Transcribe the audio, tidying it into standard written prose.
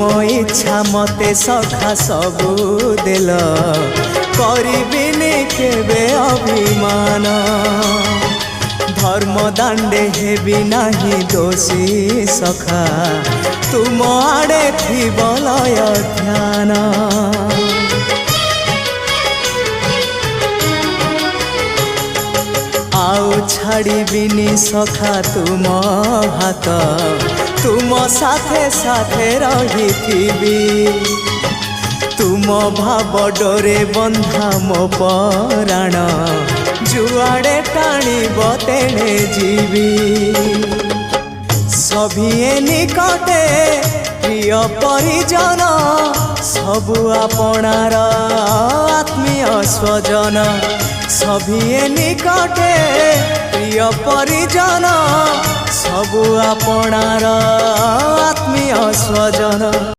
मो इच्छा मते सखा सबू देल करिबिनी केबे अभिमान धर्म दांडे हेबी नाही दोषी सखा तुम आड़े थी बलय ध्यान आउ छाड़िबिनी सखा तुम हाथ तुम साथे साथे रही तुम भाव डोरे बंधा मो पराण जुआड़े टाणीब तेणे जीवी सभिए निकटे प्रिय परिजन सबु आपणार आत्मीय स्वजन सभिए निकटे प्रिय परिजन सबु आपणार आत्मीय स्वजन।